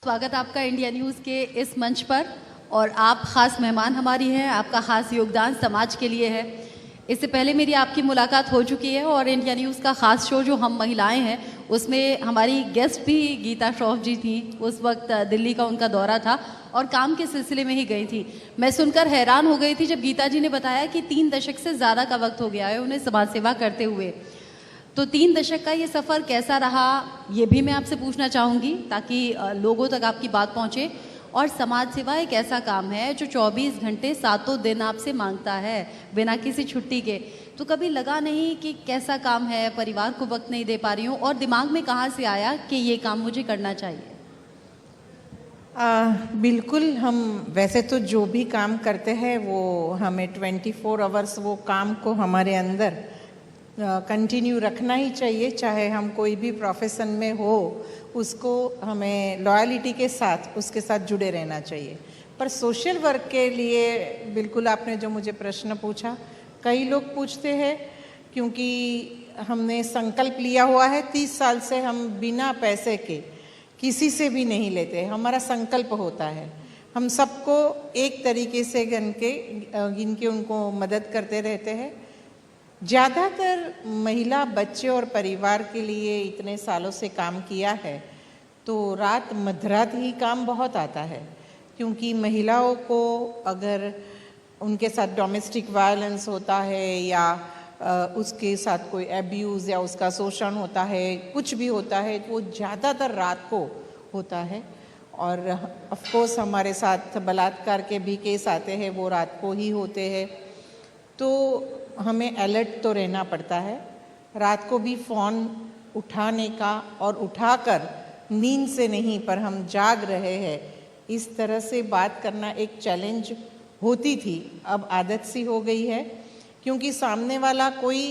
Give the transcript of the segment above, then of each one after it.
स्वागत आपका India news के इस मंच पर। और आप ख़ास मेहमान हमारी हैं, आपका ख़ास योगदान समाज के लिए है। इससे पहले मेरी आपकी मुलाकात हो चुकी है और इंडिया न्यूज़ का ख़ास शो जो हम महिलाएं हैं उसमें हमारी गेस्ट भी गीता श्रॉफ जी थी। उस वक्त दिल्ली का उनका दौरा था और काम के सिलसिले में ही गई थी। मैं सुनकर हैरान हो गई थी जब गीता जी ने बताया कि 3 दशक से ज़्यादा का वक्त हो गया है उन्हें समाज सेवा करते हुए। तो 3 दशक का ये सफ़र कैसा रहा ये भी मैं आपसे पूछना चाहूँगी ताकि लोगों तक आपकी बात पहुँचे। और समाज सेवा एक ऐसा काम है जो 24 घंटे 7 दिन आपसे मांगता है बिना किसी छुट्टी के। तो कभी लगा नहीं कि कैसा काम है, परिवार को वक्त नहीं दे पा रही हूँ, और दिमाग में कहाँ से आया कि ये काम मुझे करना चाहिए? बिल्कुल, हम वैसे तो जो भी काम करते हैं वो हमें 24 आवर्स वो काम को हमारे अंदर कंटिन्यू रखना ही चाहिए। चाहे हम कोई भी प्रोफेशन में हो उसको हमें लॉयल्टी के साथ उसके साथ जुड़े रहना चाहिए। पर सोशल वर्क के लिए बिल्कुल आपने जो मुझे प्रश्न पूछा, कई लोग पूछते हैं क्योंकि हमने संकल्प लिया हुआ है 30 साल से हम बिना पैसे के किसी से भी नहीं लेते। हमारा संकल्प होता है हम सबको एक तरीके से गिन के उनको मदद करते रहते हैं। ज़्यादातर महिला, बच्चे और परिवार के लिए इतने सालों से काम किया है तो रात मध्यरात ही काम बहुत आता है, क्योंकि महिलाओं को अगर उनके साथ डोमेस्टिक वायलेंस होता है या उसके साथ कोई एब्यूज़ या उसका शोषण होता है, कुछ भी होता है, तो वो ज़्यादातर रात को होता है। और ऑफ कोर्स हमारे साथ बलात्कार के भी केस आते हैं, वो रात को ही होते हैं। तो हमें अलर्ट तो रहना पड़ता है। रात को भी फ़ोन उठाने का और उठाकर नींद से नहीं पर हम जाग रहे हैं इस तरह से बात करना एक चैलेंज होती थी। अब आदत सी हो गई है, क्योंकि सामने वाला कोई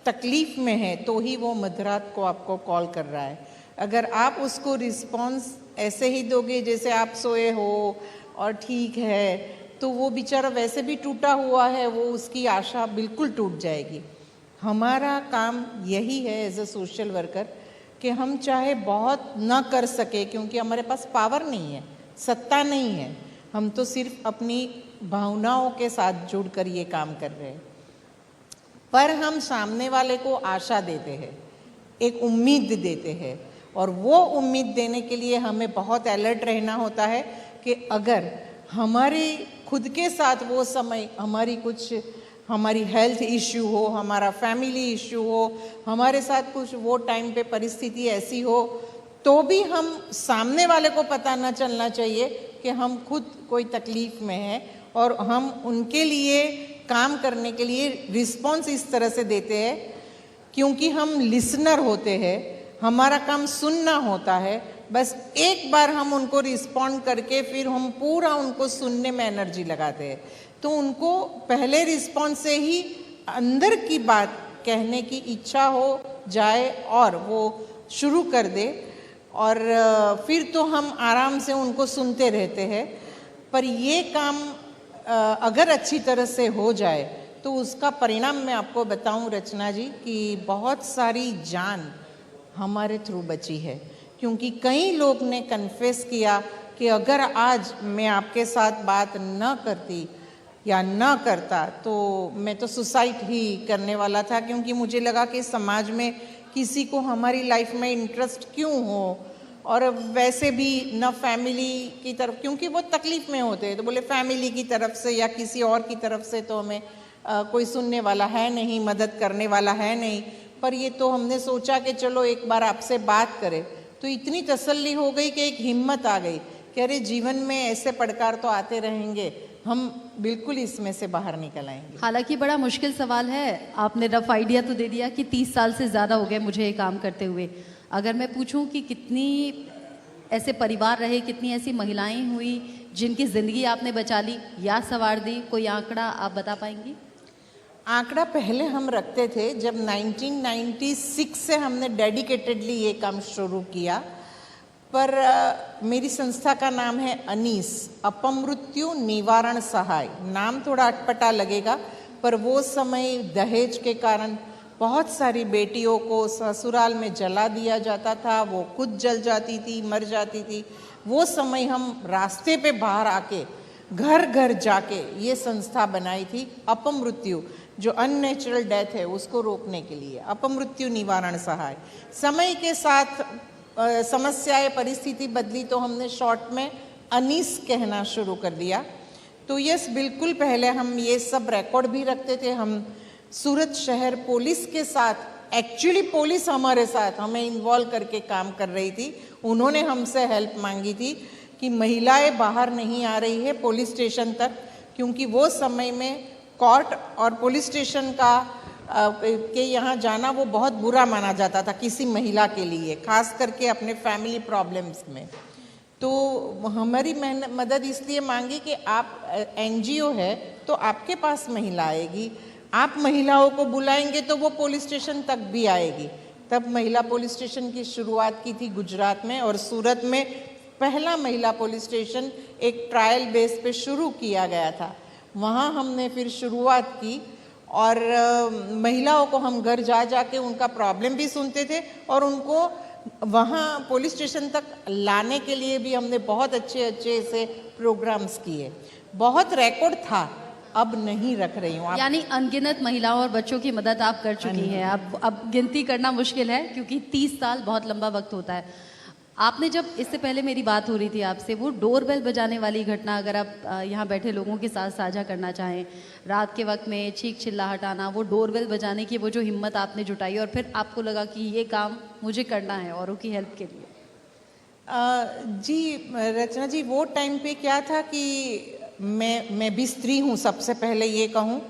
तकलीफ़ में है तो ही वो मध्यरात को आपको कॉल कर रहा है। अगर आप उसको रिस्पॉन्स ऐसे ही दोगे जैसे आप सोए हो और ठीक है, तो वो बेचारा वैसे भी टूटा हुआ है, वो उसकी आशा बिल्कुल टूट जाएगी। हमारा काम यही है एज अ सोशल वर्कर कि हम चाहे बहुत ना कर सके, क्योंकि हमारे पास पावर नहीं है, सत्ता नहीं है, हम तो सिर्फ अपनी भावनाओं के साथ जुड़कर ये काम कर रहे हैं। पर हम सामने वाले को आशा देते हैं, एक उम्मीद देते हैं, और वो उम्मीद देने के लिए हमें बहुत अलर्ट रहना होता है कि अगर हमारे खुद के साथ वो समय हमारी हेल्थ इश्यू हो, हमारा फैमिली इश्यू हो, हमारे साथ कुछ वो टाइम पे परिस्थिति ऐसी हो, तो भी हम सामने वाले को पता ना चलना चाहिए कि हम खुद कोई तकलीफ में हैं, और हम उनके लिए काम करने के लिए रिस्पॉन्स इस तरह से देते हैं क्योंकि हम लिसनर होते हैं। हमारा काम सुनना होता है। बस एक बार हम उनको रिस्पॉन्ड करके फिर हम पूरा उनको सुनने में एनर्जी लगाते हैं, तो उनको पहले रिस्पॉन्स से ही अंदर की बात कहने की इच्छा हो जाए और वो शुरू कर दे, और फिर तो हम आराम से उनको सुनते रहते हैं। पर ये काम अगर अच्छी तरह से हो जाए तो उसका परिणाम मैं आपको बताऊं रचना जी कि बहुत सारी जान हमारे थ्रू बची है। क्योंकि कई लोग ने कन्फेस किया कि अगर आज मैं आपके साथ बात न करती या न करता तो मैं तो सुसाइड ही करने वाला था, क्योंकि मुझे लगा कि समाज में किसी को हमारी लाइफ में इंटरेस्ट क्यों हो, और वैसे भी न फैमिली की तरफ, क्योंकि वो तकलीफ़ में होते हैं, तो बोले फैमिली की तरफ से या किसी और की तरफ से तो हमें कोई सुनने वाला है नहीं, मदद करने वाला है नहीं। पर ये तो हमने सोचा कि चलो एक बार आपसे बात करें, तो इतनी तसल्ली हो गई कि एक हिम्मत आ गई कि अरे जीवन में ऐसे पड़कार तो आते रहेंगे, हम बिल्कुल इसमें से बाहर निकल आएंगे। हालांकि बड़ा मुश्किल सवाल है, आपने रफ आइडिया तो दे दिया कि 30 साल से ज़्यादा हो गए मुझे ये काम करते हुए। अगर मैं पूछूं कि कितनी ऐसे परिवार रहे, कितनी ऐसी महिलाएं हुई जिनकी ज़िंदगी आपने बचा ली या संवार दी, कोई आंकड़ा आप बता पाएंगी? आंकड़ा पहले हम रखते थे जब 1996 से हमने डेडिकेटेडली ये काम शुरू किया। पर मेरी संस्था का नाम है अनीस, अपमृत्यु निवारण सहाय। नाम थोड़ा अटपटा लगेगा, पर वो समय दहेज के कारण बहुत सारी बेटियों को ससुराल में जला दिया जाता था, वो खुद जल जाती थी, मर जाती थी। वो समय हम रास्ते पे बाहर आके घर घर जाके ये संस्था बनाई थी अपमृत्यु, जो अननेचुरल डेथ है उसको रोकने के लिए, अपमृत्यु निवारण सहाय। समय के साथ समस्याएं, परिस्थिति बदली तो हमने शॉर्ट में अनीस कहना शुरू कर दिया। तो यस, बिल्कुल पहले हम ये सब रिकॉर्ड भी रखते थे। हम सूरत शहर पुलिस के साथ, एक्चुअली पुलिस हमारे साथ हमें इन्वॉल्व करके काम कर रही थी। उन्होंने हमसे हेल्प मांगी थी कि महिलाएं बाहर नहीं आ रही है पुलिस स्टेशन तक, क्योंकि वो समय में कोर्ट और पुलिस स्टेशन का के यहाँ जाना वो बहुत बुरा माना जाता था किसी महिला के लिए, खास करके अपने फैमिली प्रॉब्लम्स में। तो हमारी मदद इसलिए मांगी कि आप एनजीओ है तो आपके पास महिला आएगी, आप महिलाओं को बुलाएंगे तो वो पुलिस स्टेशन तक भी आएगी। तब महिला पुलिस स्टेशन की शुरुआत की थी गुजरात में, और सूरत में पहला महिला पुलिस स्टेशन एक ट्रायल बेस पे शुरू किया गया था। वहाँ हमने फिर शुरुआत की और महिलाओं को हम घर जा के उनका प्रॉब्लम भी सुनते थे और उनको वहाँ पुलिस स्टेशन तक लाने के लिए भी हमने बहुत अच्छे से प्रोग्राम्स किए। बहुत रिकॉर्ड था, अब नहीं रख रही हूँ। यानी अनगिनत महिलाओं और बच्चों की मदद आप कर चुकी हैं। अब गिनती करना मुश्किल है, क्योंकि 30 साल बहुत लंबा वक्त होता है। आपने जब, इससे पहले मेरी बात हो रही थी आपसे, वो डोरबेल बजाने वाली घटना अगर आप यहाँ बैठे लोगों के साथ साझा करना चाहें, रात के वक्त में चीख चिल्लाहट आना, वो डोरबेल बजाने की वो जो हिम्मत आपने जुटाई और फिर आपको लगा कि ये काम मुझे करना है औरों की हेल्प के लिए। जी रचना जी, वो टाइम पे क्या था कि मैं भी स्त्री हूँ, सबसे पहले ये कहूँ,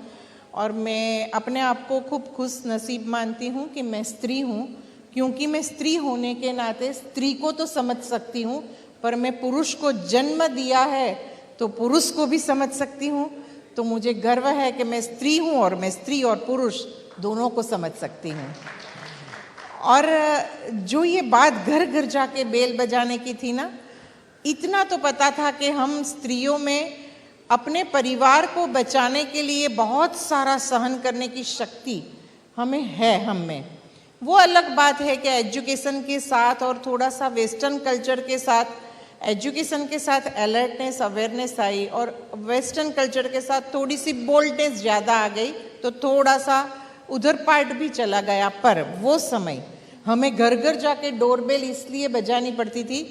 और मैं अपने आप को खूब खुश नसीब मानती हूँ कि मैं स्त्री हूँ, क्योंकि मैं स्त्री होने के नाते स्त्री को तो समझ सकती हूँ, पर मैं पुरुष को जन्म दिया है तो पुरुष को भी समझ सकती हूँ। तो मुझे गर्व है कि मैं स्त्री हूँ और मैं स्त्री और पुरुष दोनों को समझ सकती हूँ। और जो ये बात घर घर जाके बेल बजाने की थी ना, इतना तो पता था कि हम स्त्रियों में अपने परिवार को बचाने के लिए बहुत सारा सहन करने की शक्ति हमें है, हम में। वो अलग बात है कि एजुकेशन के साथ और थोड़ा सा वेस्टर्न कल्चर के साथ, एजुकेशन के साथ अलर्टनेस, अवेयरनेस आई, और वेस्टर्न कल्चर के साथ थोड़ी सी बोल्डनेस ज़्यादा आ गई, तो थोड़ा सा उधर पार्ट भी चला गया। पर वो समय हमें घर घर जाके डोरबेल इसलिए बजानी पड़ती थी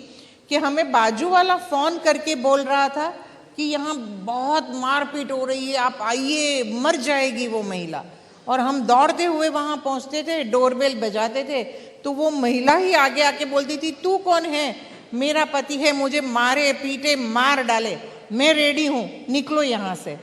कि हमें बाजू वाला फ़ोन करके बोल रहा था कि यहाँ बहुत मारपीट हो रही है, आप आइए, मर जाएगी वो महिला। और हम दौड़ते हुए वहाँ पहुँचते थे, डोरबेल बजाते थे, तो वो महिला ही आगे आके बोलती थी, तू कौन है? मेरा पति है, मुझे मारे पीटे मार डाले, मैं रेडी हूँ, निकलो यहाँ से।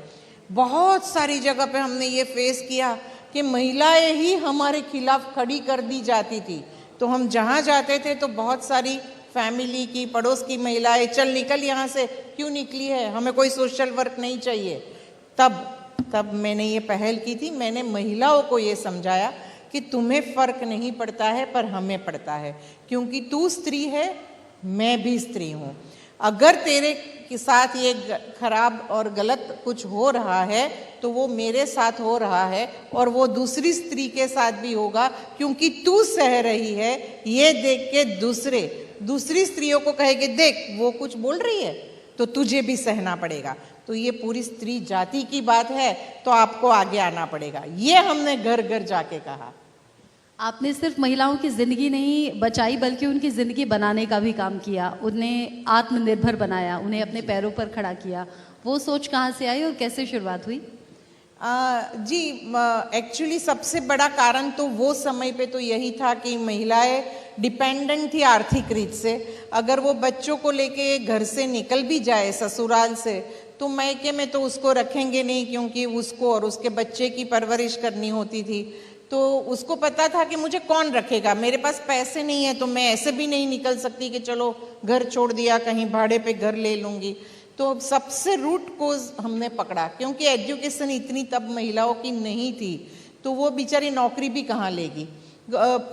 बहुत सारी जगह पे हमने ये फेस किया कि महिलाएं ही हमारे खिलाफ खड़ी कर दी जाती थी। तो हम जहाँ जाते थे तो बहुत सारी फैमिली की, पड़ोस की महिलाएं, चल निकल यहाँ से, क्यों निकली है, हमें कोई सोशल वर्क नहीं चाहिए। तब मैंने ये पहल की थी, मैंने महिलाओं को ये समझाया कि तुम्हें फ़र्क नहीं पड़ता है पर हमें पड़ता है, क्योंकि तू स्त्री है, मैं भी स्त्री हूँ। अगर तेरे के साथ ये खराब और गलत कुछ हो रहा है तो वो मेरे साथ हो रहा है और वो दूसरी स्त्री के साथ भी होगा, क्योंकि तू सह रही है, ये देख के दूसरी स्त्रियों को कहेगी, देख वो कुछ बोल रही है तो तुझे भी सहना पड़ेगा। तो ये पूरी स्त्री जाति की बात है, तो आपको आगे आना पड़ेगा। ये हमने घर घर जाके कहा। आपने सिर्फ महिलाओं की ज़िंदगी नहीं बचाई, बल्कि उनकी ज़िंदगी बनाने का भी काम किया, उन्हें आत्मनिर्भर बनाया, उन्हें अपने पैरों पर खड़ा किया। वो सोच कहाँ से आई और कैसे शुरुआत हुई? जी एक्चुअली सबसे बड़ा कारण तो वो समय पे तो यही था कि महिलाएं डिपेंडेंट थी आर्थिक रीत से। अगर वो बच्चों को लेके घर से निकल भी जाए ससुराल से, तो मायके में तो उसको रखेंगे नहीं, क्योंकि उसको और उसके बच्चे की परवरिश करनी होती थी। तो उसको पता था कि मुझे कौन रखेगा, मेरे पास पैसे नहीं है तो मैं ऐसे भी नहीं निकल सकती कि चलो घर छोड़ दिया, कहीं भाड़े पे घर ले लूँगी। तो सबसे रूट कोज हमने पकड़ा, क्योंकि एजुकेशन इतनी तब महिलाओं की नहीं थी, तो वो बेचारी नौकरी भी कहाँ लेगी।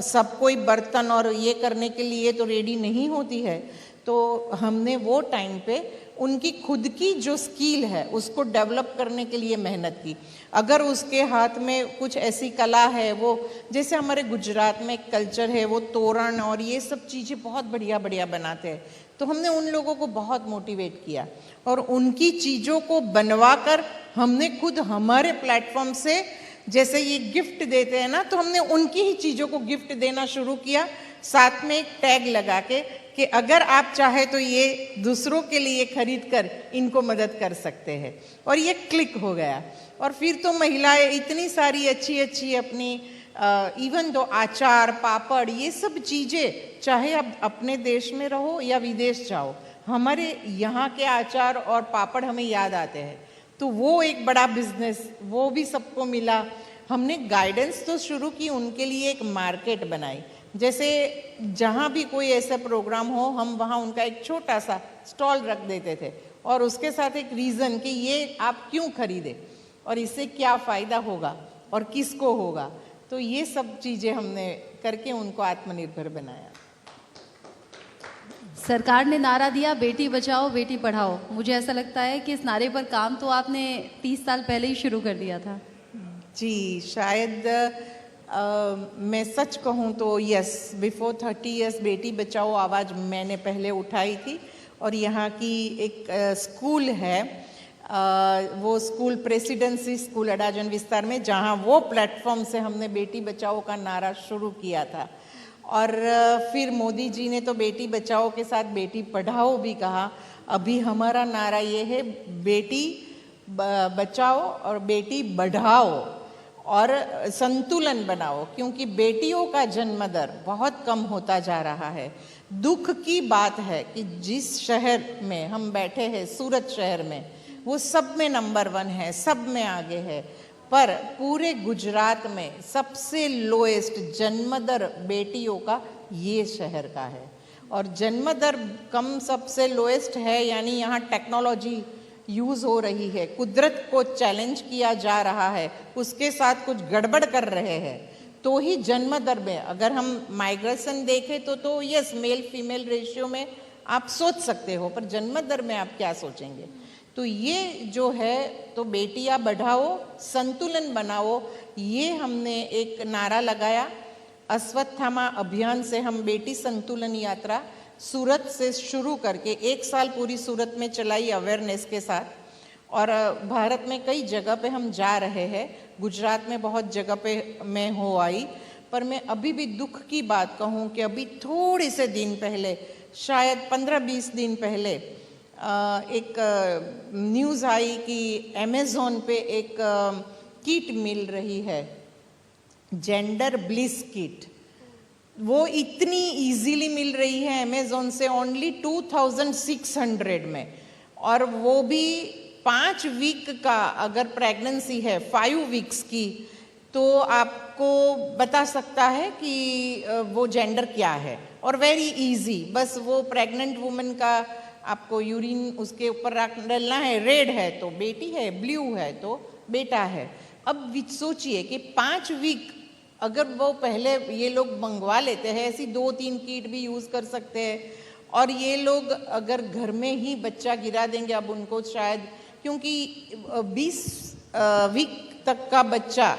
सब कोई बर्तन और ये करने के लिए तो रेडी नहीं होती है। तो हमने वो टाइम पे उनकी खुद की जो स्किल है उसको डेवलप करने के लिए मेहनत की। अगर उसके हाथ में कुछ ऐसी कला है, वो जैसे हमारे गुजरात में कल्चर है, वो तोरण और ये सब चीज़ें बहुत बढ़िया बढ़िया बनाते हैं, तो हमने उन लोगों को बहुत मोटिवेट किया और उनकी चीज़ों को बनवाकर हमने खुद हमारे प्लेटफॉर्म से, जैसे ये गिफ्ट देते हैं ना, तो हमने उनकी ही चीज़ों को गिफ्ट देना शुरू किया, साथ में एक टैग लगा के कि अगर आप चाहे तो ये दूसरों के लिए खरीद कर इनको मदद कर सकते हैं। और ये क्लिक हो गया और फिर तो महिलाएं इतनी सारी अच्छी अच्छी अपनी इवन दो आचार, पापड़, ये सब चीज़ें, चाहे आप अपने देश में रहो या विदेश जाओ, हमारे यहाँ के आचार और पापड़ हमें याद आते हैं। तो वो एक बड़ा बिजनेस, वो भी सबको मिला। हमने गाइडेंस तो शुरू की, उनके लिए एक मार्केट बनाई। जैसे जहाँ भी कोई ऐसा प्रोग्राम हो, हम वहाँ उनका एक छोटा सा स्टॉल रख देते थे और उसके साथ एक रीज़न कि ये आप क्यों खरीदे और इससे क्या फ़ायदा होगा और किसको होगा। तो ये सब चीज़ें हमने करके उनको आत्मनिर्भर बनाया। सरकार ने नारा दिया बेटी बचाओ बेटी पढ़ाओ। मुझे ऐसा लगता है कि इस नारे पर काम तो आपने 30 साल पहले ही शुरू कर दिया था। जी, शायद मैं सच कहूँ तो yes, before 30 years Beti Bachao आवाज़ मैंने पहले उठाई थी। और यहाँ की एक स्कूल है, वो स्कूल प्रेसिडेंसी स्कूल अडाजन विस्तार में, जहाँ वो प्लेटफॉर्म से हमने बेटी बचाओ का नारा शुरू किया था। और फिर मोदी जी ने तो बेटी बचाओ के साथ बेटी पढ़ाओ भी कहा। अभी हमारा नारा ये है बेटी बचाओ और बेटी बढ़ाओ और संतुलन बनाओ, क्योंकि बेटियों का जन्म दर बहुत कम होता जा रहा है। दुख की बात है कि जिस शहर में हम बैठे हैं, सूरत शहर में, वो सब में नंबर 1 है, सब में आगे है, पर पूरे गुजरात में सबसे लोएस्ट जन्म दर बेटियों का ये शहर का है। और जन्म दर कम सबसे लोएस्ट है, यानी यहाँ टेक्नोलॉजी यूज़ हो रही है, कुदरत को चैलेंज किया जा रहा है, उसके साथ कुछ गड़बड़ कर रहे हैं, तो ही जन्म दर में, अगर हम माइग्रेशन देखें तो यस, मेल फीमेल रेशियो में आप सोच सकते हो, पर जन्म दर में आप क्या सोचेंगे। तो ये जो है, तो बेटियां बढ़ाओ संतुलन बनाओ, ये हमने एक नारा लगाया। अश्वत्थामा अभियान से हम बेटी संतुलन यात्रा सूरत से शुरू करके 1 साल पूरी सूरत में चलाई अवेयरनेस के साथ, और भारत में कई जगह पे हम जा रहे हैं। गुजरात में बहुत जगह पे मैं हो आई, पर मैं अभी भी दुख की बात कहूँ कि अभी थोड़े से दिन पहले, शायद 15-20 दिन पहले, एक न्यूज़ आई कि अमेज़ॉन पे एक किट मिल रही है, जेंडर ब्लिस किट। वो इतनी इजीली मिल रही है अमेज़ॉन से, ओनली 2600 में, और वो भी 5 वीक का, अगर प्रेगनेंसी है 5 वीक्स की, तो आपको बता सकता है कि वो जेंडर क्या है। और वेरी इजी, बस वो प्रेग्नेंट वुमेन का आपको यूरिन उसके ऊपर डालना है, रेड है तो बेटी है, ब्लू है तो बेटा है। अब सोचिए कि 5 वीक अगर वो पहले ये लोग मंगवा लेते हैं, ऐसी 2-3 किट भी यूज़ कर सकते हैं, और ये लोग अगर घर में ही बच्चा गिरा देंगे, अब उनको शायद, क्योंकि 20 वीक तक का बच्चा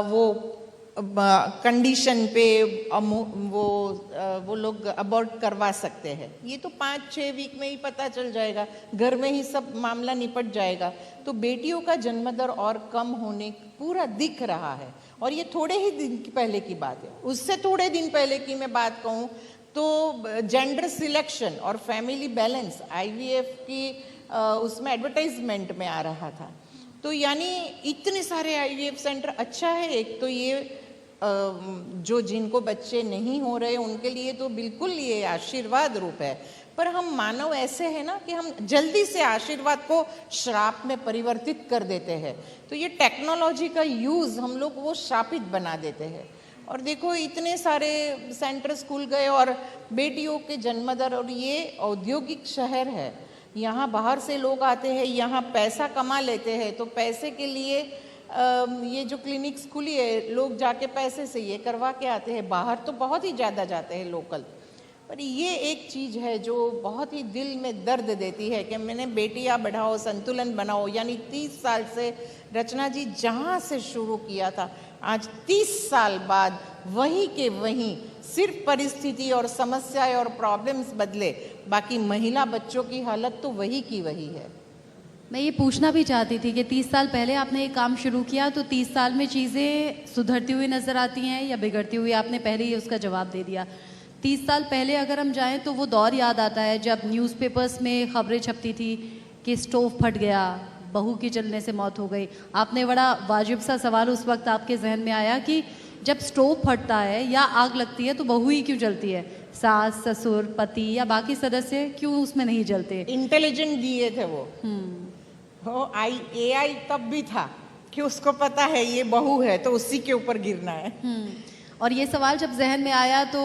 वो कंडीशन पे वो लोग अबॉर्ट करवा सकते हैं। ये तो 5-6 वीक में ही पता चल जाएगा, घर में ही सब मामला निपट जाएगा। तो बेटियों का जन्म दर और कम होने पूरा दिख रहा है, और ये थोड़े ही दिन पहले की बात है। उससे थोड़े दिन पहले की मैं बात कहूँ तो जेंडर सिलेक्शन और फैमिली बैलेंस IVF की उसमें एडवर्टाइजमेंट में आ रहा था। तो यानी इतने सारे IVF सेंटर, अच्छा है, एक तो ये जो जिनको बच्चे नहीं हो रहे उनके लिए तो बिल्कुल ये आशीर्वाद रूप है, पर हम मानव ऐसे हैं ना कि हम जल्दी से आशीर्वाद को श्राप में परिवर्तित कर देते हैं। तो ये टेक्नोलॉजी का यूज़ हम लोग वो शापित बना देते हैं। और देखो इतने सारे सेंटर खुल गए और बेटियों के जन्म दर, और ये औद्योगिक शहर है, यहाँ बाहर से लोग आते हैं, यहाँ पैसा कमा लेते हैं, तो पैसे के लिए ये जो क्लिनिक्स खुली है, लोग जाके पैसे से ये करवा के आते हैं। बाहर तो बहुत ही ज़्यादा जाते हैं लोकल, पर ये एक चीज़ है जो बहुत ही दिल में दर्द देती है कि मैंने बेटियां बढ़ाओ संतुलन बनाओ, यानी 30 साल से रचना जी जहाँ से शुरू किया था, आज 30 साल बाद वहीं के वहीं सिर्फ परिस्थिति और समस्याएं और प्रॉब्लम्स बदले, बाकी महिला बच्चों की हालत तो वही की वही है। मैं ये पूछना भी चाहती थी कि 30 साल पहले आपने ये काम शुरू किया, तो 30 साल में चीज़ें सुधरती हुई नज़र आती हैं या बिगड़ती हुई? आपने पहले ही उसका जवाब दे दिया। 30 साल पहले अगर हम जाएं तो वो दौर याद आता है जब न्यूज़पेपर्स में खबरें छपती थी कि स्टोव फट गया, बहू की जलने से मौत हो गई। आपने बड़ा वाजिब सा सवाल उस वक्त आपके जहन में आया कि जब स्टोव फटता है या आग लगती है तो बहू ही क्यों जलती है, सास ससुर पति या बाकी सदस्य क्यों उसमें नहीं जलते? इंटेलिजेंट दिए थे वो। AI तब भी था कि उसको पता है ये बहू है तो उसी के ऊपर गिरना है। और ये सवाल जब जहन में आया तो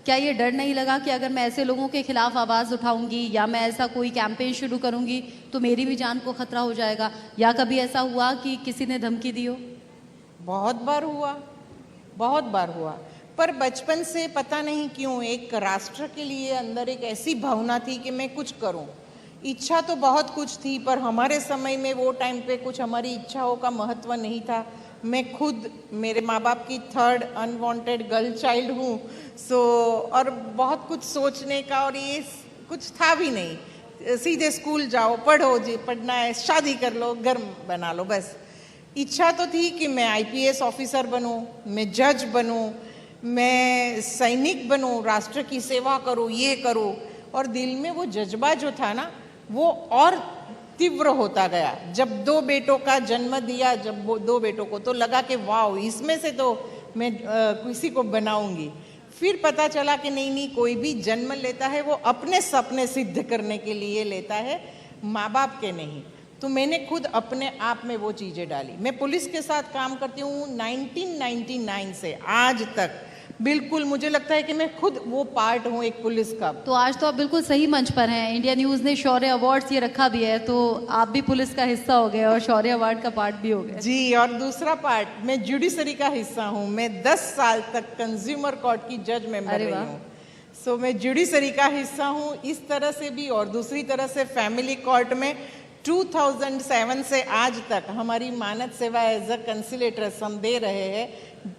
क्या ये डर नहीं लगा कि अगर मैं ऐसे लोगों के खिलाफ आवाज़ उठाऊंगी या मैं ऐसा कोई कैंपेन शुरू करूंगी तो मेरी भी जान को खतरा हो जाएगा? या कभी ऐसा हुआ कि किसी ने धमकी दी हो? बहुत बार हुआ, बहुत बार हुआ, पर बचपन से पता नहीं क्यों एक राष्ट्र के लिए अंदर एक ऐसी भावना थी कि मैं कुछ करूं। इच्छा तो बहुत कुछ थी, पर हमारे समय में वो टाइम पे कुछ हमारी इच्छाओं का महत्व नहीं था। मैं खुद मेरे माँ बाप की 3rd अनवांटेड गर्ल चाइल्ड हूँ, और बहुत कुछ सोचने का और ये कुछ था भी नहीं। सीधे स्कूल जाओ, पढ़ो, जी पढ़ना है, शादी कर लो, घर बना लो, बस। इच्छा तो थी कि मैं IPS ऑफिसर बनूं, मैं जज बनूं, मैं सैनिक बनूं, राष्ट्र की सेवा करूं, ये करूं। और दिल में वो जज्बा जो था ना वो और तीव्र होता गया। जब 2 बेटों का जन्म दिया, जब वो 2 बेटों को, तो लगा कि वाह, इसमें से तो मैं किसी को बनाऊंगी। फिर पता चला कि नहीं, कोई भी जन्म लेता है वो अपने सपने सिद्ध करने के लिए लेता है, माँ बाप के नहीं। तो मैंने खुद अपने आप में वो चीज़ें डाली। मैं पुलिस के साथ काम करती हूँ 1999 से आज तक। बिल्कुल मुझे लगता है कि मैं खुद वो पार्ट हूँ एक पुलिस का। तो आज तो आप बिल्कुल सही मंच पर हैं। इंडिया न्यूज़ ने शौर्य अवार्ड्स ये रखा भी है, तो आप भी पुलिस का हिस्सा हो गए और शौर्य अवार्ड का पार्ट भी हो गए। जी, और दूसरा पार्ट, मैं जुडिशरी का हिस्सा हूँ। मैं 10 साल तक कंज्यूमर कोर्ट की जज मेंबर रही हूँ। सो मैं जुडिशरी का हिस्सा हूँ इस तरह से भी, और दूसरी तरह से फैमिली कोर्ट में 2007 से आज तक हमारी मानद सेवा एज अ कंसिलेटर्स हम दे रहे हैं।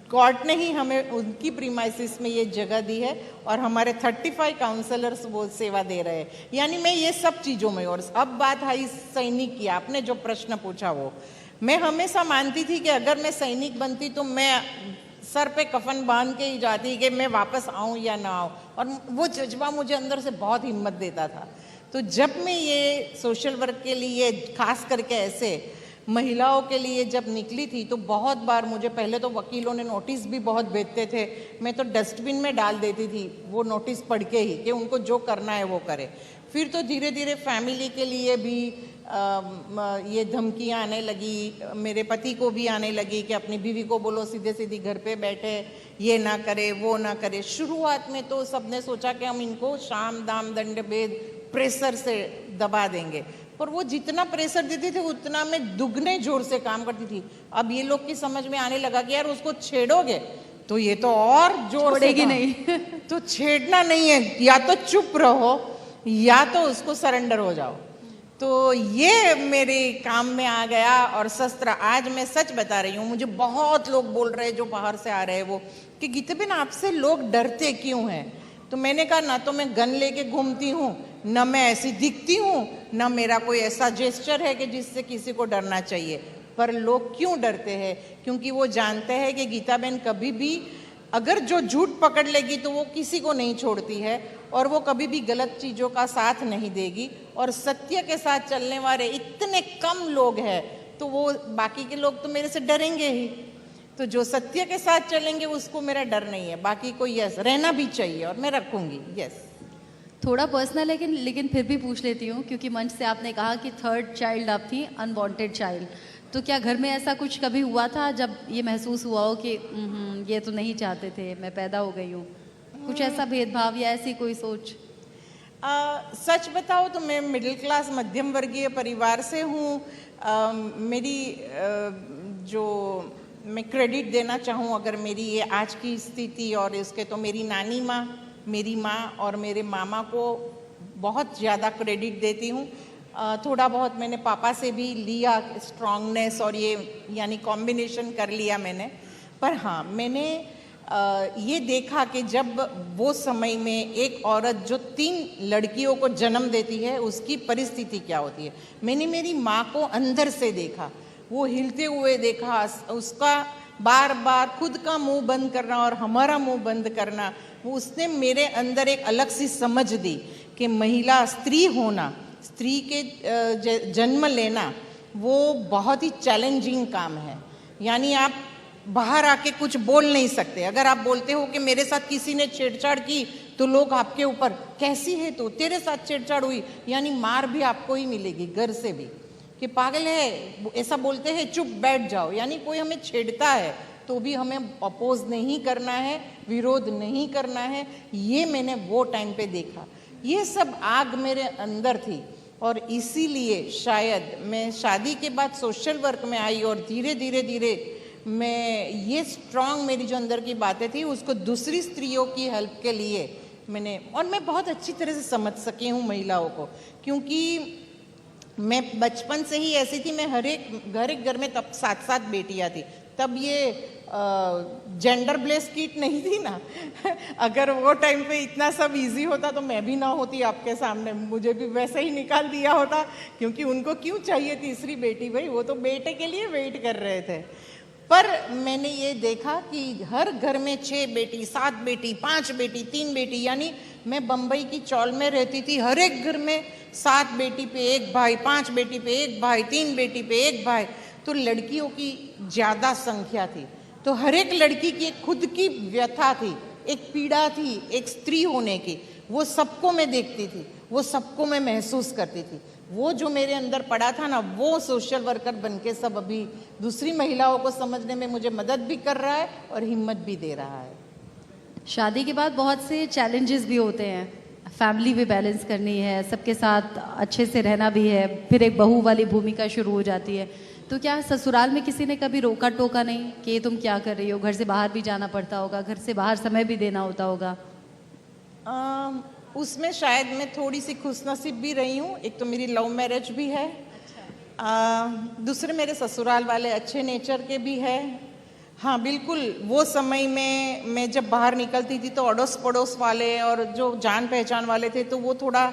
कोर्ट ने ही हमें उनकी प्रीमाइसिस में ये जगह दी है और हमारे 35 काउंसलर्स वो सेवा दे रहे हैं। यानी मैं ये सब चीज़ों में। और अब बात आई सैनिक की, आपने जो प्रश्न पूछा वो, मैं हमेशा मानती थी कि अगर मैं सैनिक बनती तो मैं सर पे कफन बांध के ही जाती कि मैं वापस आऊँ या ना आऊँ, और वो जज्बा मुझे अंदर से बहुत हिम्मत देता था। तो जब मैं ये सोशल वर्क के लिए, खास करके ऐसे महिलाओं के लिए जब निकली थी, तो बहुत बार मुझे पहले तो वकीलों ने नोटिस भी बहुत भेजते थे। मैं तो डस्टबिन में डाल देती थी वो नोटिस पढ़ के ही कि उनको जो करना है वो करे। फिर तो धीरे धीरे फैमिली के लिए भी ये धमकियाँ आने लगी, मेरे पति को भी आने लगी कि अपनी बीवी को बोलो सीधे सीधी घर पे बैठे, ये ना करे, वो ना करे। शुरुआत में तो सबने सोचा कि हम इनको शाम दाम दंड भेद प्रेशर से दबा देंगे, पर वो जितना प्रेशर देते थे उतना मैं दुगने जोर से काम करती थी। अब ये लोग की समझ में आने लगा कि यार उसको छेड़ोगे तो ये तो और जोर से नहीं तो छेड़ना नहीं है, या तो चुप रहो या तो उसको सरेंडर हो जाओ। तो ये मेरे काम में आ गया। और शस्त्र, आज मैं सच बता रही हूँ, मुझे बहुत लोग बोल रहे हैं जो बाहर से आ रहे हैं वो, कि गीताबेन आपसे लोग डरते क्यों हैं? तो मैंने कहा, ना तो मैं गन लेके घूमती हूँ, ना मैं ऐसी दिखती हूँ, ना मेरा कोई ऐसा जेस्चर है कि जिससे किसी को डरना चाहिए। पर लोग क्यों डरते हैं? क्योंकि वो जानते हैं कि गीताबेन कभी भी अगर जो झूठ पकड़ लेगी तो वो किसी को नहीं छोड़ती है, और वो कभी भी गलत चीज़ों का साथ नहीं देगी। और सत्य के साथ चलने वाले इतने कम लोग हैं, तो वो बाकी के लोग तो मेरे से डरेंगे ही। तो जो सत्य के साथ चलेंगे उसको मेरा डर नहीं है। बाकी को यस रहना भी चाहिए और मैं रखूंगी। यस, थोड़ा पर्सनल है लेकिन फिर भी पूछ लेती हूँ, क्योंकि मंच से आपने कहा कि 3rd चाइल्ड आप थी, अनवांटेड चाइल्ड। तो क्या घर में ऐसा कुछ कभी हुआ था जब ये महसूस हुआ हो कि ये तो नहीं चाहते थे, मैं पैदा हो गई हूँ? कुछ ऐसा भेदभाव या ऐसी कोई सोच? सच बताओ तो मैं मिडिल क्लास मध्यम वर्गीय परिवार से हूँ। मेरी जो मैं क्रेडिट देना चाहूँ अगर मेरी ये आज की स्थिति और इसके, तो मेरी नानी माँ, मेरी माँ और मेरे मामा को बहुत ज़्यादा क्रेडिट देती हूँ। थोड़ा बहुत मैंने पापा से भी लिया, स्ट्रांगनेस और ये यानी कॉम्बिनेशन कर लिया मैंने। पर हाँ, मैंने ये देखा कि जब वो समय में एक औरत जो 3 लड़कियों को जन्म देती है उसकी परिस्थिति क्या होती है। मैंने मेरी माँ को अंदर से देखा, वो हिलते हुए देखा, उसका बार बार खुद का मुंह बंद करना और हमारा मुंह बंद करना, वो उसने मेरे अंदर एक अलग सी समझ दी कि महिला, स्त्री होना, स्त्री के जन्म लेना वो बहुत ही चैलेंजिंग काम है। यानी आप बाहर आके कुछ बोल नहीं सकते। अगर आप बोलते हो कि मेरे साथ किसी ने छेड़छाड़ की तो लोग आपके ऊपर, कैसी है तो तेरे साथ छेड़छाड़ हुई, यानी मार भी आपको ही मिलेगी घर से भी, कि पागल है, ऐसा बोलते हैं, चुप बैठ जाओ। यानी कोई हमें छेड़ता है तो भी हमें अपोज नहीं करना है, विरोध नहीं करना है। ये मैंने वो टाइम पे देखा, ये सब आग मेरे अंदर थी। और इसीलिए शायद मैं शादी के बाद सोशल वर्क में आई और धीरे धीरे धीरे मैं ये स्ट्रांग, मेरी जो अंदर की बातें थी उसको दूसरी स्त्रियों की हेल्प के लिए मैंने, और मैं बहुत अच्छी तरह से समझ सकी हूँ महिलाओं को, क्योंकि मैं बचपन से ही ऐसी थी। मैं हर एक घर में तब 7-7 बेटियां थी। तब ये जेंडर ब्लेस किट नहीं थी ना अगर वो टाइम पे इतना सब इजी होता तो मैं भी ना होती आपके सामने, मुझे भी वैसे ही निकाल दिया होता, क्योंकि उनको क्यों चाहिए तीसरी बेटी, भाई वो तो बेटे के लिए वेट कर रहे थे। पर मैंने ये देखा कि हर घर में 6 बेटी, 7 बेटी, 5 बेटी, 3 बेटी, यानी मैं बम्बई की चौल में रहती थी, हर एक घर में 7 बेटी पे 1 भाई, 5 बेटी पे 1 भाई, 3 बेटी पे 1 भाई, तो लड़कियों की ज़्यादा संख्या थी। तो हर एक लड़की की एक खुद की व्यथा थी, एक पीड़ा थी, एक स्त्री होने की, वो सबको मैं देखती थी, वो सबको मैं महसूस करती थी। वो जो मेरे अंदर पड़ा था ना, वो सोशल वर्कर बनके सब अभी दूसरी महिलाओं को समझने में मुझे मदद भी कर रहा है और हिम्मत भी दे रहा है। शादी के बाद बहुत से चैलेंजेस भी होते हैं, फैमिली भी बैलेंस करनी है, सबके साथ अच्छे से रहना भी है, फिर एक बहू वाली भूमिका शुरू हो जाती है। तो क्या ससुराल में किसी ने कभी रोका टोका नहीं कि तुम क्या कर रही हो? घर से बाहर भी जाना पड़ता होगा, घर से बाहर समय भी देना होता होगा। उसमें शायद मैं थोड़ी सी खुशनसीब भी रही हूँ। एक तो मेरी लव मैरिज भी है, दूसरे मेरे ससुराल वाले अच्छे नेचर के भी है। हाँ बिल्कुल, वो समय में मैं जब बाहर निकलती थी तो अड़ोस पड़ोस वाले और जो जान पहचान वाले थे तो वो थोड़ा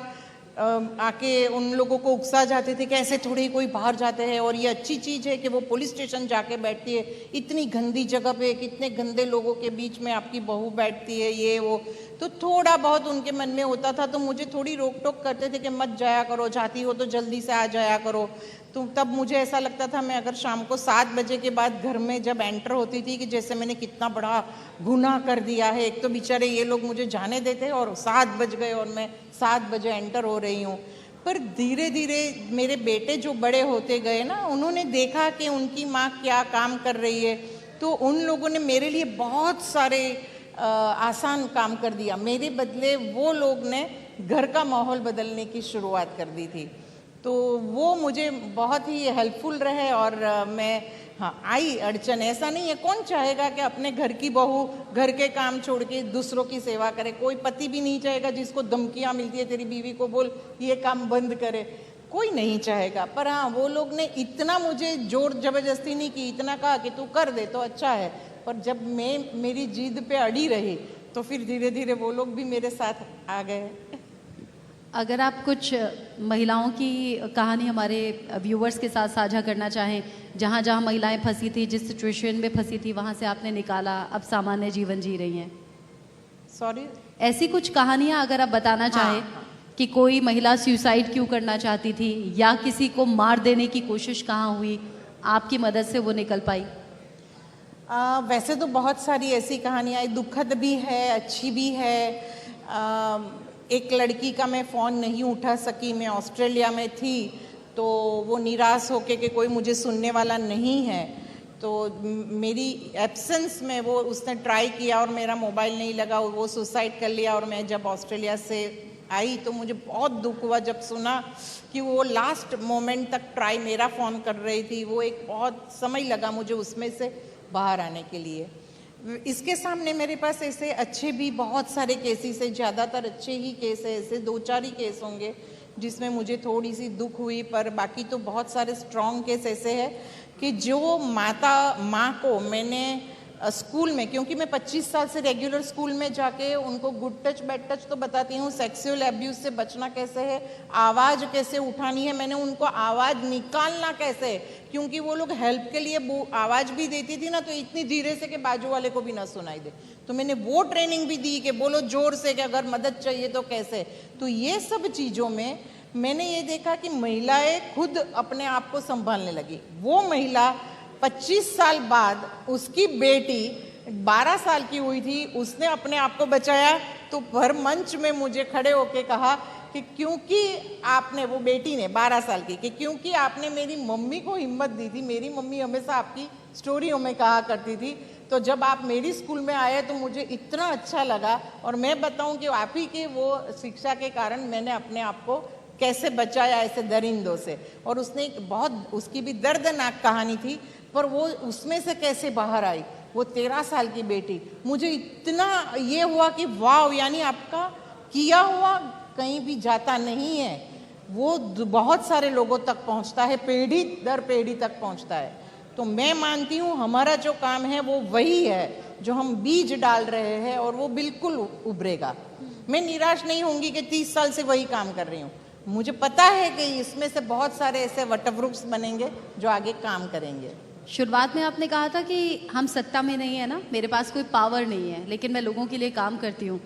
आके उन लोगों को उकसा जाते थे कि ऐसे थोड़ी कोई बाहर जाते हैं, और ये अच्छी चीज़ है कि वो पुलिस स्टेशन जाके बैठती है, इतनी गंदी जगह पे कितने गंदे लोगों के बीच में आपकी बहू बैठती है, ये वो। तो थोड़ा बहुत उनके मन में होता था, तो मुझे थोड़ी रोक टोक करते थे कि मत जाया करो, जाती हो तो जल्दी से आ जाया करो। तो तब मुझे ऐसा लगता था, मैं अगर शाम को 7 बजे के बाद घर में जब एंटर होती थी कि जैसे मैंने कितना बड़ा गुनाह कर दिया है। एक तो बेचारे ये लोग मुझे जाने देते और 7 बज गए और मैं 7 बजे एंटर हो रही हूँ। पर धीरे धीरे मेरे बेटे जो बड़े होते गए ना, उन्होंने देखा कि उनकी माँ क्या काम कर रही है, तो उन लोगों ने मेरे लिए बहुत सारे आसान काम कर दिया। मेरे बदले वो लोग ने घर का माहौल बदलने की शुरुआत कर दी थी, तो वो मुझे बहुत ही हेल्पफुल रहे। और मैं, हाँ, आई अड़चन, ऐसा नहीं है, कौन चाहेगा कि अपने घर की बहू घर के काम छोड़ के दूसरों की सेवा करे? कोई पति भी नहीं चाहेगा जिसको धमकियाँ मिलती है, तेरी बीवी को बोल ये काम बंद करे, कोई नहीं चाहेगा। पर हाँ, वो लोग ने इतना मुझे जोर जबरदस्ती नहीं की, इतना कहा कि तू कर दे तो अच्छा है। पर जब मैं मेरी जिद पे अड़ी रही तो फिर धीरे धीरे वो लोग भी मेरे साथ आ गए। अगर आप कुछ महिलाओं की कहानी हमारे व्यूवर्स के साथ साझा करना चाहें, जहाँ जहाँ महिलाएं फंसी थी, जिस सिचुएशन में फंसी थी, वहाँ से आपने निकाला, अब सामान्य जीवन जी रही हैं। सॉरी, ऐसी कुछ कहानियाँ अगर आप बताना चाहें कि कोई महिला सुसाइड क्यों करना चाहती थी, या किसी को मार देने की कोशिश कहाँ हुई, आपकी मदद से वो निकल पाई? वैसे तो बहुत सारी ऐसी कहानियाँ, दुखद भी है, अच्छी भी है। एक लड़की का मैं फ़ोन नहीं उठा सकी, मैं ऑस्ट्रेलिया में थी, तो वो निराश होके कि कोई मुझे सुनने वाला नहीं है, तो मेरी एब्सेंस में वो उसने ट्राई किया और मेरा मोबाइल नहीं लगा, वो सुसाइड कर लिया। और मैं जब ऑस्ट्रेलिया से आई तो मुझे बहुत दुख हुआ जब सुना कि वो लास्ट मोमेंट तक ट्राई मेरा फ़ोन कर रही थी। वो एक बहुत समय लगा मुझे उसमें से बाहर आने के लिए। इसके सामने मेरे पास ऐसे अच्छे भी बहुत सारे केसेस है, ज़्यादातर अच्छे ही केस है, ऐसे 2-4 ही केस होंगे जिसमें मुझे थोड़ी सी दुख हुई, पर बाकी तो बहुत सारे स्ट्रॉन्ग केस ऐसे हैं कि जो माँ को मैंने स्कूल में, क्योंकि मैं 25 साल से रेगुलर स्कूल में जाके उनको गुड टच बैड टच तो बताती हूँ, सेक्सुअल एब्यूज से बचना कैसे है, आवाज़ कैसे उठानी है, मैंने उनको आवाज़ निकालना कैसे है, क्योंकि वो लोग हेल्प के लिए आवाज़ भी देती थी ना तो इतनी धीरे से कि बाजू वाले को भी ना सुनाई दे, तो मैंने वो ट्रेनिंग भी दी कि बोलो जोर से कि अगर मदद चाहिए तो कैसे। तो ये सब चीज़ों में मैंने ये देखा कि महिलाएं खुद अपने आप को संभालने लगी। वो महिला 25 साल बाद उसकी बेटी 12 साल की हुई थी, उसने अपने आप को बचाया, तो भर मंच में मुझे खड़े होके कहा कि क्योंकि आपने, वो बेटी ने 12 साल की, कि क्योंकि आपने मेरी मम्मी को हिम्मत दी थी, मेरी मम्मी हमेशा आपकी स्टोरियों में कहा करती थी, तो जब आप मेरी स्कूल में आए तो मुझे इतना अच्छा लगा, और मैं बताऊं कि आप ही के वो शिक्षा के कारण मैंने अपने आप को कैसे बचाया ऐसे दरिंदों से। और उसने एक बहुत, उसकी भी दर्दनाक कहानी थी, पर वो उसमें से कैसे बाहर आई, वो 13 साल की बेटी। मुझे इतना ये हुआ कि वाह, यानी आपका किया हुआ कहीं भी जाता नहीं है, वो बहुत सारे लोगों तक पहुंचता है, पीढ़ी दर पीढ़ी तक पहुंचता है। तो मैं मानती हूँ हमारा जो काम है वो वही है जो हम बीज डाल रहे हैं, और वो बिल्कुल उभरेगा। मैं निराश नहीं होंगी कि 30 साल से वही काम कर रही हूँ, मुझे पता है कि इसमें से बहुत सारे ऐसे वटवृक्ष बनेंगे जो आगे काम करेंगे। शुरुआत में आपने कहा था कि हम सत्ता में नहीं है ना, मेरे पास कोई पावर नहीं है, लेकिन मैं लोगों के लिए काम करती हूँ।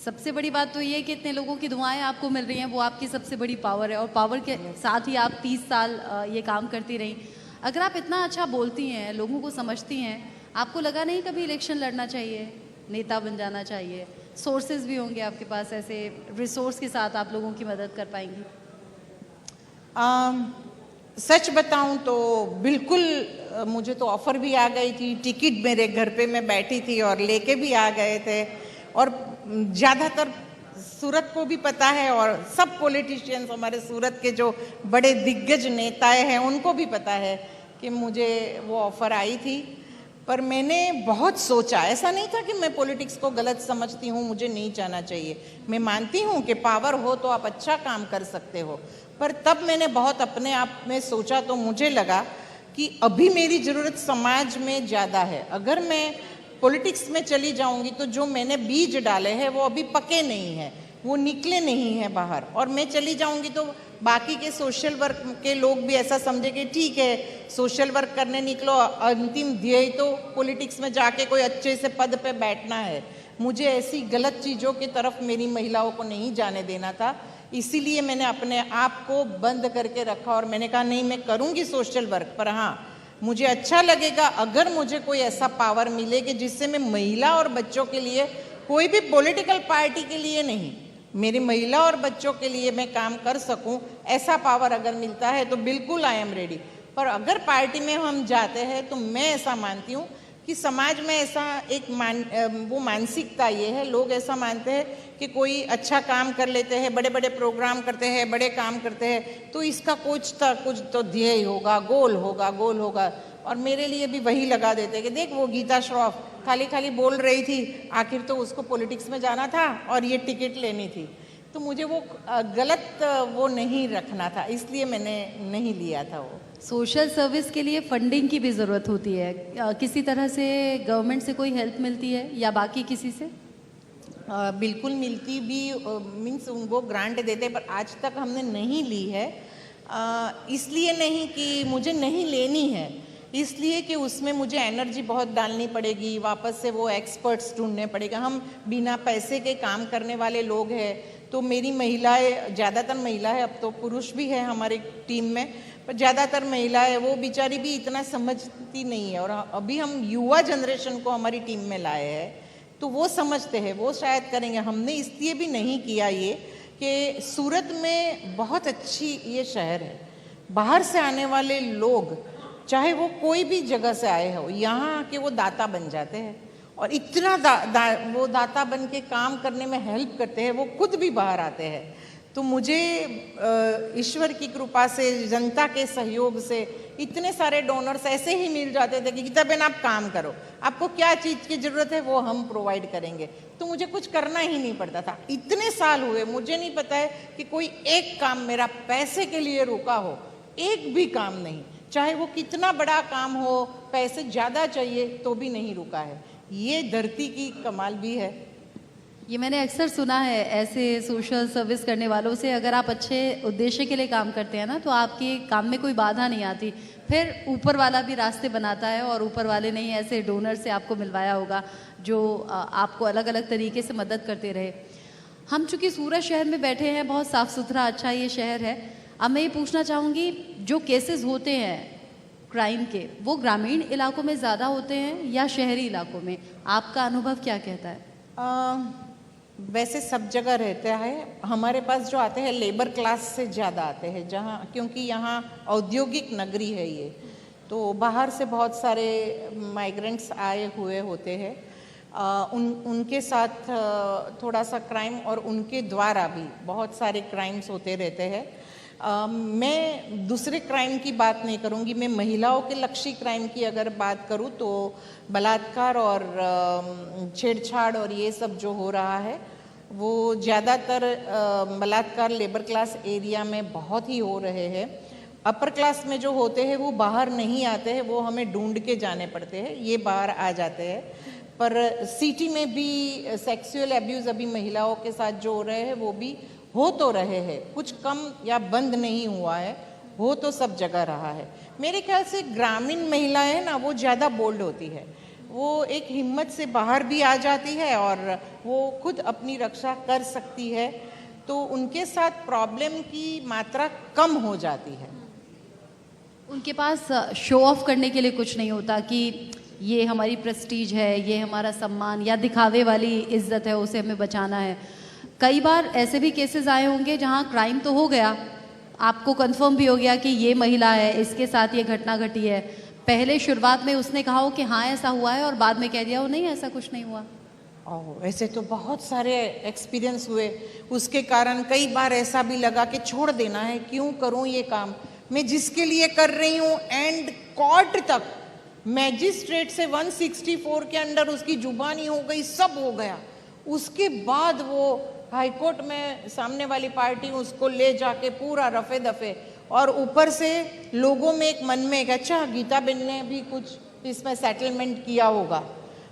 सबसे बड़ी बात तो ये है कि इतने लोगों की दुआएं आपको मिल रही हैं, वो आपकी सबसे बड़ी पावर है, और पावर के साथ ही आप 30 साल ये काम करती रही। अगर आप इतना अच्छा बोलती हैं, लोगों को समझती हैं, आपको लगा नहीं कभी इलेक्शन लड़ना चाहिए, नेता बन जाना चाहिए? सोर्सेज भी होंगे आपके पास, ऐसे रिसोर्स के साथ आप लोगों की मदद कर पाएंगी? सच बताऊं तो बिल्कुल, मुझे तो ऑफर भी आ गई थी, टिकट मेरे घर पे मैं बैठी थी और लेके भी आ गए थे, और ज़्यादातर सूरत को भी पता है, और सब पॉलिटिशियंस हमारे सूरत के जो बड़े दिग्गज नेताएं हैं उनको भी पता है कि मुझे वो ऑफर आई थी। पर मैंने बहुत सोचा, ऐसा नहीं था कि मैं पॉलिटिक्स को गलत समझती हूँ, मुझे नहीं जाना चाहिए। मैं मानती हूँ कि पावर हो तो आप अच्छा काम कर सकते हो, पर तब मैंने बहुत अपने आप में सोचा, तो मुझे लगा कि अभी मेरी ज़रूरत समाज में ज़्यादा है। अगर मैं पॉलिटिक्स में चली जाऊंगी तो जो मैंने बीज डाले हैं वो अभी पके नहीं हैं, वो निकले नहीं हैं बाहर, और मैं चली जाऊंगी तो बाकी के सोशल वर्क के लोग भी ऐसा समझे कि ठीक है सोशल वर्क करने निकलो, अंतिम ध्येय तो पॉलिटिक्स में जाके कोई अच्छे से पद पे बैठना है। मुझे ऐसी गलत चीज़ों की तरफ मेरी महिलाओं को नहीं जाने देना था, इसीलिए मैंने अपने आप को बंद करके रखा, और मैंने कहा नहीं, मैं करूँगी सोशल वर्क, पर हाँ मुझे अच्छा लगेगा अगर मुझे कोई ऐसा पावर मिले कि जिससे मैं महिला और बच्चों के लिए, कोई भी पॉलिटिकल पार्टी के लिए नहीं, मेरी महिला और बच्चों के लिए मैं काम कर सकूं, ऐसा पावर अगर मिलता है तो बिल्कुल आई एम रेडी। पर अगर पार्टी में हम जाते हैं तो मैं ऐसा मानती हूँ कि समाज में ऐसा एक वो मानसिकता ये है, लोग ऐसा मानते हैं कि कोई अच्छा काम कर लेते हैं, बड़े बड़े प्रोग्राम करते हैं, बड़े काम करते हैं, तो इसका कुछ तो ध्येय होगा, गोल होगा। और मेरे लिए भी वही लगा देते कि देख वो गीता श्रॉफ खाली बोल रही थी, आखिर तो उसको पॉलिटिक्स में जाना था और ये टिकट लेनी थी, तो मुझे वो गलत वो नहीं रखना था, इसलिए मैंने नहीं लिया था वो। सोशल सर्विस के लिए फंडिंग की भी ज़रूरत होती है, किसी तरह से गवर्नमेंट से कोई हेल्प मिलती है या बाकी किसी से? बिल्कुल मिलती भी, मीन्स उनको ग्रांट देते, पर आज तक हमने नहीं ली है। इसलिए नहीं कि मुझे नहीं लेनी है, इसलिए कि उसमें मुझे एनर्जी बहुत डालनी पड़ेगी, वापस से वो एक्सपर्ट्स ढूंढने पड़ेगा। हम बिना पैसे के काम करने वाले लोग हैं, तो मेरी महिलाएं, ज़्यादातर महिला है, अब तो पुरुष भी है हमारी टीम में, पर ज़्यादातर महिलाएं, वो बेचारी भी इतना समझती नहीं है। और अभी हम युवा जनरेशन को हमारी टीम में लाए हैं, तो वो समझते हैं, वो शायद करेंगे। हमने इसलिए भी नहीं किया ये कि सूरत में बहुत अच्छी ये शहर है, बाहर से आने वाले लोग चाहे वो कोई भी जगह से आए हो, यहाँ आके वो दाता बन जाते हैं, और इतना वो दाता बन के काम करने में हेल्प करते हैं, वो खुद भी बाहर आते हैं। तो मुझे ईश्वर की कृपा से, जनता के सहयोग से इतने सारे डोनर्स ऐसे ही मिल जाते थे कि गीता बहन आप काम करो, आपको क्या चीज़ की ज़रूरत है वो हम प्रोवाइड करेंगे, तो मुझे कुछ करना ही नहीं पड़ता था। इतने साल हुए, मुझे नहीं पता है कि कोई एक काम मेरा पैसे के लिए रुका हो, एक भी काम नहीं। चाहे वो कितना बड़ा काम हो, पैसे ज़्यादा चाहिए तो भी नहीं रुका है। ये धरती की कमाल भी है। ये मैंने अक्सर सुना है ऐसे सोशल सर्विस करने वालों से, अगर आप अच्छे उद्देश्य के लिए काम करते हैं ना तो आपके काम में कोई बाधा नहीं आती, फिर ऊपर वाला भी रास्ते बनाता है और ऊपर वाले ने ही ऐसे डोनर से आपको मिलवाया होगा जो आपको अलग अलग तरीके से मदद करते रहे। हम चूँकि सूरत शहर में बैठे हैं, बहुत साफ़ सुथरा अच्छा ये शहर है। अब मैं ये पूछना चाहूँगी, जो केसेस होते हैं क्राइम के वो ग्रामीण इलाकों में ज़्यादा होते हैं या शहरी इलाकों में? आपका अनुभव क्या कहता है? वैसे सब जगह रहता है। हमारे पास जो आते हैं लेबर क्लास से ज़्यादा आते हैं, जहाँ क्योंकि यहाँ औद्योगिक नगरी है ये, तो बाहर से बहुत सारे माइग्रेंट्स आए हुए होते हैं। उनके साथ थोड़ा सा क्राइम और उनके द्वारा भी बहुत सारे क्राइम्स होते रहते हैं। मैं दूसरे क्राइम की बात नहीं करूंगी, मैं महिलाओं के लक्षी क्राइम की अगर बात करूं तो बलात्कार और छेड़छाड़ और ये सब जो हो रहा है वो ज़्यादातर बलात्कार लेबर क्लास एरिया में बहुत ही हो रहे हैं। अपर क्लास में जो होते हैं वो बाहर नहीं आते हैं, वो हमें ढूंढ के जाने पड़ते हैं, ये बाहर आ जाते हैं। पर सिटी में भी सेक्सुअल एब्यूज़ अभी महिलाओं के साथ जो हो रहे हैं वो भी हो तो रहे हैं, कुछ कम या बंद नहीं हुआ है, हो तो सब जगह रहा है। मेरे ख्याल से ग्रामीण महिलाएं ना वो ज़्यादा बोल्ड होती है, वो एक हिम्मत से बाहर भी आ जाती है और वो खुद अपनी रक्षा कर सकती है, तो उनके साथ प्रॉब्लम की मात्रा कम हो जाती है। उनके पास शो ऑफ करने के लिए कुछ नहीं होता कि ये हमारी प्रेस्टीज है, ये हमारा सम्मान, या दिखावे वाली इज्जत है, उसे हमें बचाना है। कई बार ऐसे भी केसेस आए होंगे जहां क्राइम तो हो गया, आपको कंफर्म भी हो गया कि ये महिला है, इसके साथ ये घटना घटी है, पहले शुरुआत में उसने कहा हो कि हाँ ऐसा हुआ है और बाद में कह दिया हो नहीं ऐसा कुछ नहीं हुआ। ऐसे तो बहुत सारे एक्सपीरियंस हुए। उसके कारण कई बार ऐसा भी लगा कि छोड़ देना है, क्यों करूं ये काम मैं जिसके लिए कर रही हूं। एंड कोर्ट तक मैजिस्ट्रेट से 164 के अंडर उसकी जुबानी हो गई, सब हो गया। उसके बाद वो हाई कोर्ट में सामने वाली पार्टी उसको ले जाके पूरा रफे दफे, और ऊपर से लोगों में एक मन में एक अच्छा गीता बेन ने भी कुछ इसमें सेटलमेंट किया होगा।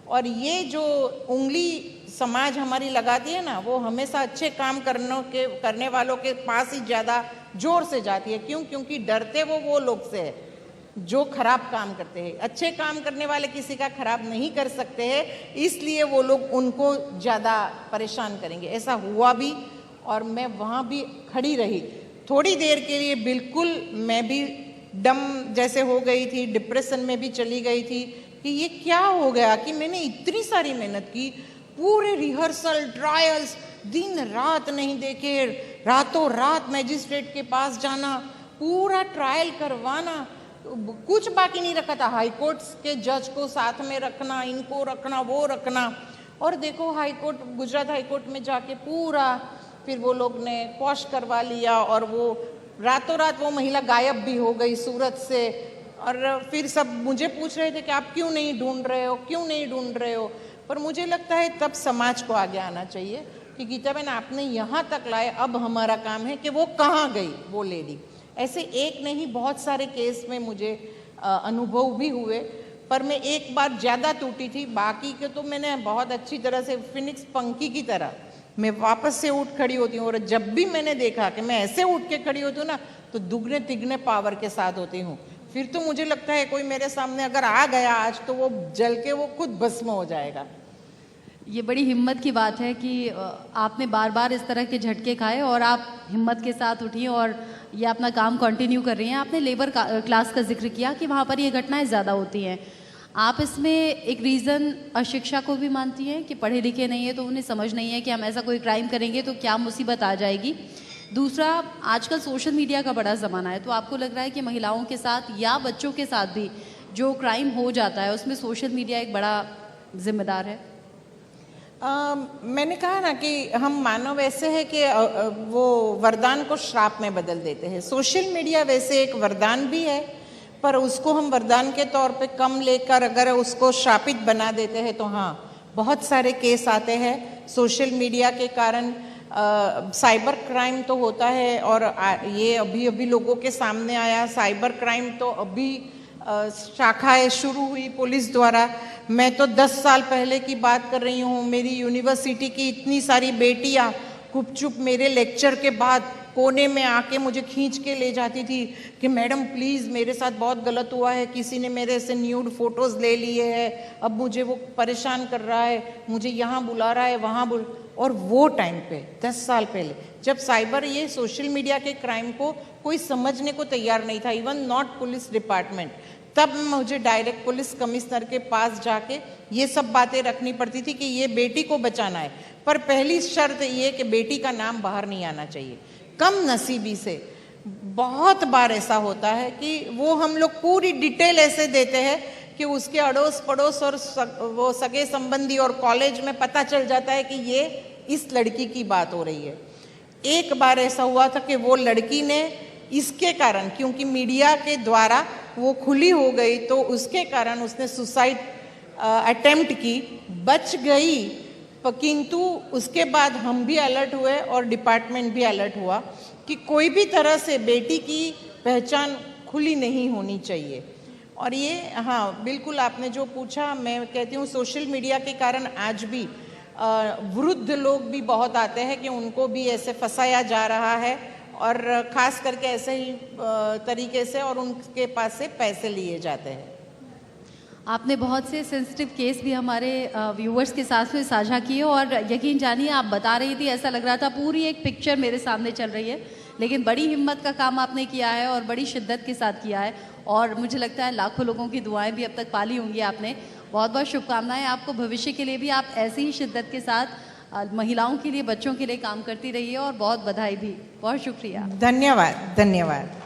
और ये जो उंगली समाज हमारी लगाती है ना, वो हमेशा अच्छे काम करने वालों के पास ही ज़्यादा जोर से जाती है। क्यों? क्योंकि डरते वो लोग से है जो खराब काम करते हैं। अच्छे काम करने वाले किसी का खराब नहीं कर सकते हैं, इसलिए वो लोग उनको ज़्यादा परेशान करेंगे। ऐसा हुआ भी, और मैं वहाँ भी खड़ी रही थोड़ी देर के लिए। बिल्कुल मैं भी डम जैसे हो गई थी, डिप्रेशन में भी चली गई थी कि ये क्या हो गया कि मैंने इतनी सारी मेहनत की, पूरे रिहर्सल ट्रायल्स दिन रात नहीं देखे, रातों रात मैजिस्ट्रेट के पास जाना, पूरा ट्रायल करवाना, कुछ बाकी नहीं रखा था। हाई कोर्ट के जज को साथ में रखना, इनको रखना, वो रखना। और देखो high court, Gujarat high court में जाके पूरा फिर वो लोग ने क्वॉश करवा लिया, और वो रातों रात वो महिला गायब भी हो गई सूरत से। और फिर सब मुझे पूछ रहे थे कि आप क्यों नहीं ढूंढ रहे हो, क्यों नहीं ढूंढ रहे हो। पर मुझे लगता है तब समाज को आगे आना चाहिए कि गीता बहन आपने यहाँ तक लाए, अब हमारा काम है कि वो कहाँ गई वो लेडी। ऐसे एक नहीं बहुत सारे केस में मुझे अनुभव भी हुए, पर मैं एक बार ज़्यादा टूटी थी, बाकी के तो मैंने बहुत अच्छी तरह से फिनिक्स पंखी की तरह मैं वापस से उठ खड़ी होती हूँ। और जब भी मैंने देखा कि मैं ऐसे उठ के खड़ी होती हूँ ना, तो दुगने तिगने पावर के साथ होती हूँ। फिर तो मुझे लगता है कोई मेरे सामने अगर आ गया आज, तो वो जल के वो खुद भस्म हो जाएगा। ये बड़ी हिम्मत की बात है कि आपने बार बार इस तरह के झटके खाए और आप हिम्मत के साथ उठी और ये अपना काम कंटिन्यू कर रही हैं। आपने लेबर क्लास का जिक्र किया कि वहाँ पर ये घटनाएं ज़्यादा होती हैं। आप इसमें एक रीज़न अशिक्षा को भी मानती हैं कि पढ़े लिखे नहीं है तो उन्हें समझ नहीं है कि हम ऐसा कोई क्राइम करेंगे तो क्या मुसीबत आ जाएगी। दूसरा, आजकल सोशल मीडिया का बड़ा ज़माना है, तो आपको लग रहा है कि महिलाओं के साथ या बच्चों के साथ भी जो क्राइम हो जाता है उसमें सोशल मीडिया एक बड़ा जिम्मेदार है? मैंने कहा ना कि हम मानव ऐसे है कि वो वरदान को श्राप में बदल देते हैं। सोशल मीडिया वैसे एक वरदान भी है, पर उसको हम वरदान के तौर पे कम लेकर अगर उसको श्रापित बना देते हैं तो हाँ, बहुत सारे केस आते हैं सोशल मीडिया के कारण। साइबर क्राइम तो होता है और ये अभी अभी लोगों के सामने आया। साइबर क्राइम तो अभी शाखाएं शुरू हुई पुलिस द्वारा। मैं तो 10 साल पहले की बात कर रही हूँ। मेरी यूनिवर्सिटी की इतनी सारी बेटियाँ गुपचुप मेरे लेक्चर के बाद कोने में आके मुझे खींच के ले जाती थी कि मैडम प्लीज़ मेरे साथ बहुत गलत हुआ है, किसी ने मेरे से न्यूड फोटोज़ ले लिए हैं, अब मुझे वो परेशान कर रहा है, मुझे यहाँ बुला रहा है, वहाँ और वो टाइम पे 10 साल पहले जब साइबर ये सोशल मीडिया के क्राइम को कोई समझने को तैयार नहीं था, इवन नॉट पुलिस डिपार्टमेंट, तब मुझे डायरेक्ट पुलिस कमिश्नर के पास जाके ये सब बातें रखनी पड़ती थी कि ये बेटी को बचाना है, पर पहली शर्त ये कि बेटी का नाम बाहर नहीं आना चाहिए। कम नसीबी से बहुत बार ऐसा होता है कि वो हम लोग पूरी डिटेल ऐसे देते हैं कि उसके अड़ोस पड़ोस और वो सगे संबंधी और कॉलेज में पता चल जाता है कि ये इस लड़की की बात हो रही है। एक बार ऐसा हुआ था कि वो लड़की ने इसके कारण, क्योंकि मीडिया के द्वारा वो खुली हो गई तो उसके कारण उसने सुसाइड अटेम्प्ट की, बच गई, किंतु उसके बाद हम भी अलर्ट हुए और डिपार्टमेंट भी अलर्ट हुआ कि कोई भी तरह से बेटी की पहचान खुली नहीं होनी चाहिए। और ये हाँ बिल्कुल आपने जो पूछा, मैं कहती हूँ सोशल मीडिया के कारण आज भी वृद्ध लोग भी बहुत आते हैं कि उनको भी ऐसे फंसाया जा रहा है और ख़ास करके ऐसे ही तरीके से, और उनके पास से पैसे लिए जाते हैं। आपने बहुत से सेंसिटिव केस भी हमारे व्यूअर्स के साथ में साझा किए और यकीन जानिए आप बता रही थी ऐसा लग रहा था पूरी एक पिक्चर मेरे सामने चल रही है, लेकिन बड़ी हिम्मत का काम आपने किया है और बड़ी शिद्दत के साथ किया है और मुझे लगता है लाखों लोगों की दुआएं भी अब तक पाली होंगी आपने। बहुत बहुत शुभकामनाएं आपको भविष्य के लिए भी, आप ऐसी ही शिद्दत के साथ महिलाओं के लिए, बच्चों के लिए काम करती रहिए और बहुत बधाई भी। बहुत शुक्रिया। धन्यवाद। धन्यवाद।